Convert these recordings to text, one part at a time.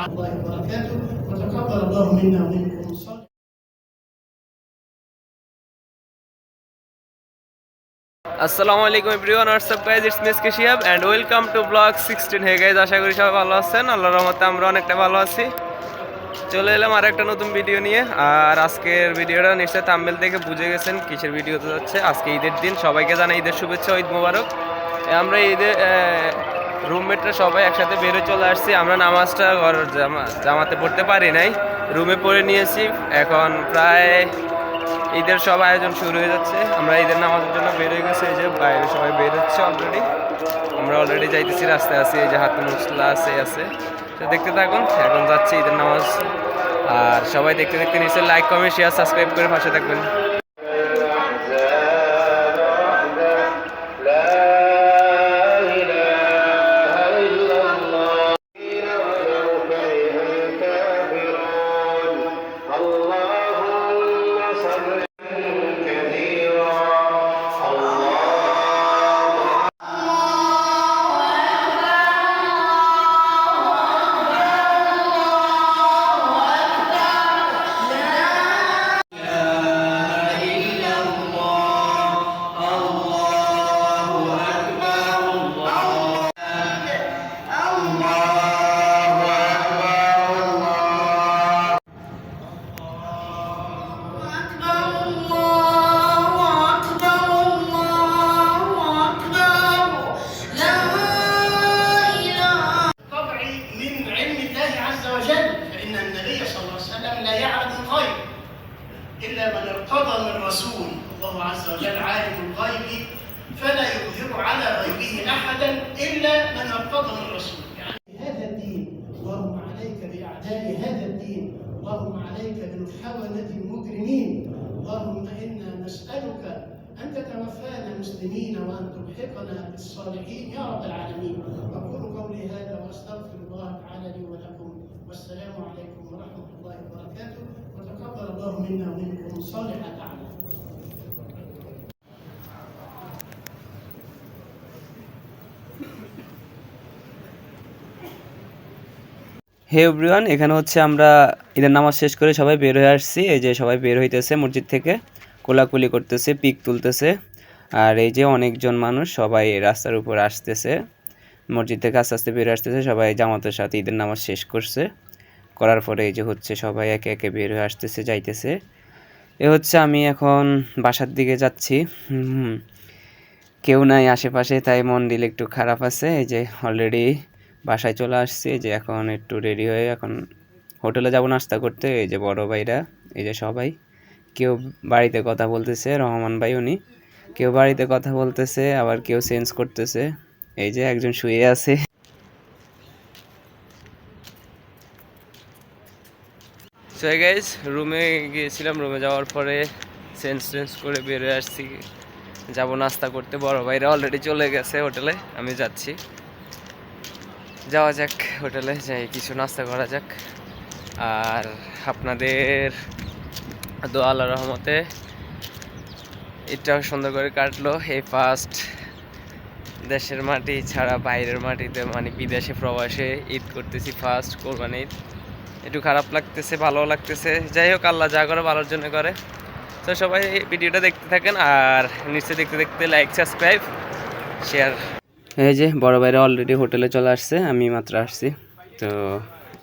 الله وبركاته وتقبل الله منا ومنكم صالح. আসসালামু আলাইকুম everyone, WhatsApp guys, it's মিসকে Shihab and welcome to blog 16। Hey guys, আশা করি সবাই ভালো আছেন। আল্লাহর রহমতে আমরা অনেকটা ভালো আছি। চলে এলাম আর একটা নতুন ভিডিও নিয়ে। আর আজকের ভিডিওটা নিশ্চয়ই থাম্বনেল দেখে বুঝে গেছেন কিসের ভিডিওতে যাচ্ছে। আজকে ঈদের দিন, সবাইকে জানাই ঈদের শুভেচ্ছা, ঈদ মোবারক। আমরা ঈদের রুমমেটরা সবাই একসাথে বেরো চলে আসছি। আমরা নামাজটা জামাতে পড়তে পারি নাই, রুমে পড়ে নিয়েছি। এখন প্রায় ঈদের সব আয়োজন শুরু হয়ে যাচ্ছে। আমরা ঈদের নামাজের জন্য বের হয়ে গেছি। এই যে বাইরে সবাই বের হচ্ছে অলরেডি। আমরা অলরেডি যাইতেছি, রাস্তায় আছি। এই যে হাতে মুসলা আছে তো দেখতে থাকুন। এখন যাচ্ছি ঈদের নামাজ। আর সবাই দেখতে দেখতে নিশ্চয়ই লাইক, কমেন্ট, শেয়ার, সাবস্ক্রাইব করে পাশে থাকবেন। إلا من ارتضى من رسول. الله عز وجل عالم الغيب فلا يظهر على غيبه أحدا إلا من ارتضى من رسول. يعني هذا الدين اللهم عليك بأعداء هذا الدين، اللهم عليك بالحولة المجرمين. اللهم إنا نسألك أن تتوفانا مسلمين وأن تلحقنا بالصالحين يا رب العالمين. أقول قولي هذا وأستغفر الله تعالى لي ولكم، والسلام عليكم ورحمة الله وبركاته وتقبل الله منا ومنكم صالح الأعمال. হে এভরিওয়ান, এখানে হচ্ছে আমরা ঈদের নামাজ শেষ করে সবাই বের হয়ে আসছি। এই যে সবাই বের হইতেছে মসজিদ থেকে, কোলাকুলি করতেছে, পিক তুলতেছে। আর এই যে অনেকজন মানুষ সবাই রাস্তার উপর আসতেছে, মসজিদ থেকে আস্তে আস্তে বের আসতেছে। সবাই জামাতের সাথে ঈদের নামাজ শেষ করার পরে এই যে হচ্ছে সবাই একে একে বের হয়ে আসতেছে, যাইতেছে। এ হচ্ছে আমি এখন বাসার দিকে যাচ্ছি। কেউ নাই আশেপাশে, তাই মন দিল একটু খারাপ আছে। এই যে অলরেডি বাসায় চলে আসছি। যে এখন একটু রেডি হয়ে এখন হোটেলে যাব নাস্তা করতে। এই যে বড় ভাইরা, এই যে সবাই, কেউ বাড়িতে কথা বলতেছে, রহমান ভাই উনি, কেউ বাড়িতে কথা বলতেছে, আবার কেউ চেঞ্জ করতেছে। এই যে একজন শুয়ে আছে। সো গাইস, রুমে গিয়েছিলাম। রুমে যাওয়ার পরে চেঞ্জ করে বেরিয়ে আসছি, যাব নাস্তা করতে। বড় ভাইরা অলরেডি চলে গেছে হোটেলে, আমি যাচ্ছি। যাওয়া যাক হোটেলে, যাই কিছু নাস্তা করা যাক। আর আপনাদের দোয়া আল্লাহর রহমতে ঈদটাও সুন্দর করে কাটলো। এই ফার্স্ট দেশের মাটি ছাড়া বাইরের মাটিতে, মানে বিদেশে প্রবাসে ঈদ করতেছি, ফার্স্ট কোরবানি ঈদ। একটু খারাপ লাগতেছে, ভালো লাগতেছে। যাই হোক, আল্লাহ যা করে ভালোর জন্য করে। তো সবাই ভিডিওটা দেখতে থাকেন আর নিশ্চয়ই দেখতে দেখতে লাইক, সাবস্ক্রাইব, শেয়ার। এই যে বড় ভাইরা অলরেডি হোটেলে চলে আসছে, আমি মাত্র আসছি। তো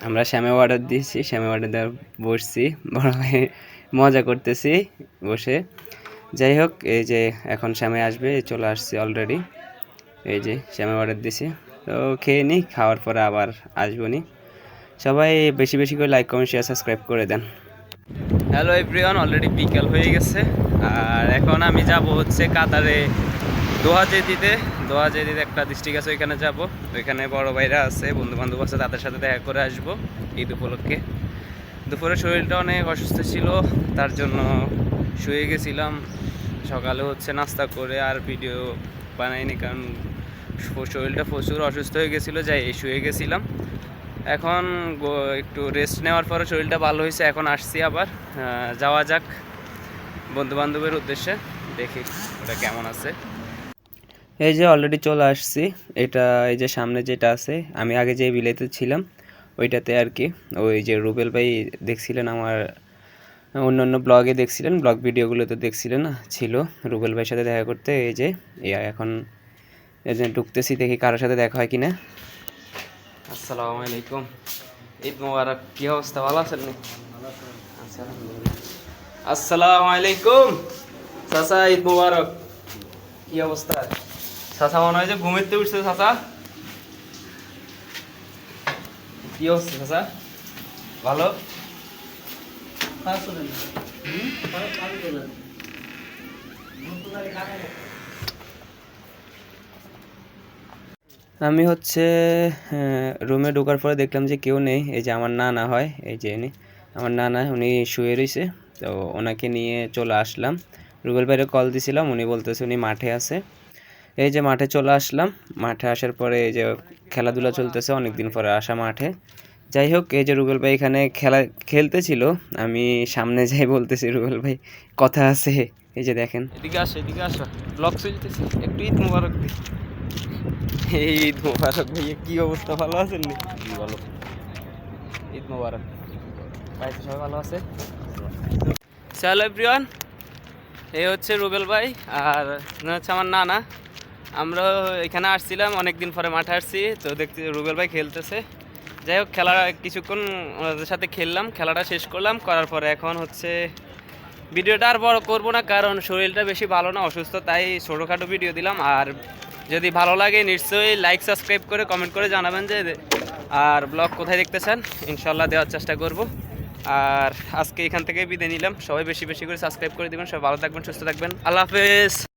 আমরা শ্যামে অর্ডার দিয়েছি, শ্যামে অর্ডার দেওয়ার বসছি, বড় ভাই মজা করতেছি বসে। যাই হোক, এই যে এখন শ্যামে আসবে, চলে আসছি অলরেডি। এই যে শ্যামে অর্ডার দিয়েছি, তো খেয়ে নিই, খাওয়ার পরে আবার আসবো নি। সবাই বেশি বেশি করে লাইক, কমেন্ট, শেয়ার, সাবস্ক্রাইব করে দেন। হ্যালো এভরিওয়ান, অলরেডি বিকাল হয়ে গেছে। আর এখন আমি যাব হচ্ছে কাতারে দোহা জেদিতে একটা ডিস্ট্রিক্ট আছে, ওইখানে যাব। ওইখানে বড় ভাইরা আছে, বন্ধু বান্ধব আছে, তাদের সাথে দেখা করে আসবো ঈদ উপলক্ষে। দুপুরে শরীরটা অনেক অসুস্থ ছিল, তার জন্য শুয়ে গেছিলাম। সকালে হচ্ছে নাস্তা করে আর ভিডিও বানাইনি, কারণ শরীরটা প্রচুর অসুস্থ হয়ে গেছিলো, যাই শুয়ে গেছিলাম। এখন একটু রেস্ট নেওয়ার পরে শরীরটা ভালো হয়েছে। এখন আসছি আবার, যাওয়া যাক বন্ধু বান্ধবের উদ্দেশ্যে, দেখি ওটা কেমন আছে। এই যে অলরেডি চলে আসছি। এটা এই যে সামনে যেটা আছে, আমি আগে যে বিলেতে ছিলাম ওইটাতে আর কি। ওই যে রুবেল ভাই দেখছিলেন আমার অন্য ব্লগে দেখছিলেন, ব্লগ ভিডিওগুলোতে দেখছিলেন ছিল রুবেল ভাইয়ের সাথে দেখা করতে। এই যে এখন এই যে ঢুকতেছি, দেখি কারোর সাথে দেখা হয় কিনা। আসসালামু আলাইকুম, ঈদ মোবারক। কি অবস্থা, ভালো আছেন? আচ্ছা, আলহামদুলিল্লাহ। আসসালামু আলাইকুম চাচা, ঈদ মোবারক। কি অবস্থা চাচা? মনে হয় যে ঘুমেতে উঠছে চাচা। কি অবস্থা চাচা, ভালো? আমি হচ্ছে রুমে ঢোকার পরে দেখলাম যে কেউ নেই। এই যে আমার নানা হয়, এই যে আমার নানা, উনি শুয়ে রয়েছে। তো ওনাকে নিয়ে চলে আসলাম। রুবেল ভাইয়ের কল দিছিলাম, উনি বলতেছে উনি মাঠে আছে। এই যে মাঠে চলে আসলাম। মাঠে আসার পরে এই যে খেলাধুলা চলতেছে, অনেকদিন পরে আসা মাঠে। যাই হোক, এই যে রুবেল ভাই এখানে খেলতেছিল। আমি সামনে যাই বলতেছি, রুবেল ভাই কথা আছে। এই যে দেখেন, এদিকে আসো, এদিকে আসো, ব্লগ চলতেছে, একটু ঈদ মোবারক দিই। এই ঈদ মোবারক ভাইয়া, কি অবস্থা, ভালো আছেন? ভালো, ঈদ মোবারক। বাড়িতে সবাই ভালো আছে? চলো এভরিওয়ান, এই হচ্ছে রুবেল ভাই আর হচ্ছে আমার নানা। আমরা এখানে আসছিলাম, অনেকদিন পরে মাঠে আসছি। তো দেখতে রুবেল ভাই খেলতেছে। যাই হোক, খেলা কিছুক্ষণ ওনাদের সাথে খেললাম, খেলাটা শেষ করলাম। করার পরে এখন হচ্ছে ভিডিওটা আর বড় করবো না, কারণ শরীরটা বেশি ভালো না, অসুস্থ, তাই ছোটোখাটো ভিডিও দিলাম। আর যদি ভালো লাগে নিশ্চয়ই লাইক সাবস্ক্রাইব করে কমেন্ট করে জানাবেন যে আর ব্লগ কোথায় দেখতে চান, ইনশাল্লাহ দেওয়ার চেষ্টা করব। আর আজকে এখান থেকে বিদায় নিলাম। সবাই বেশি বেশি করে সাবস্ক্রাইব করে দেবেন। সবাই ভালো থাকবেন, সুস্থ থাকবেন। আল্লাহ হাফেজ।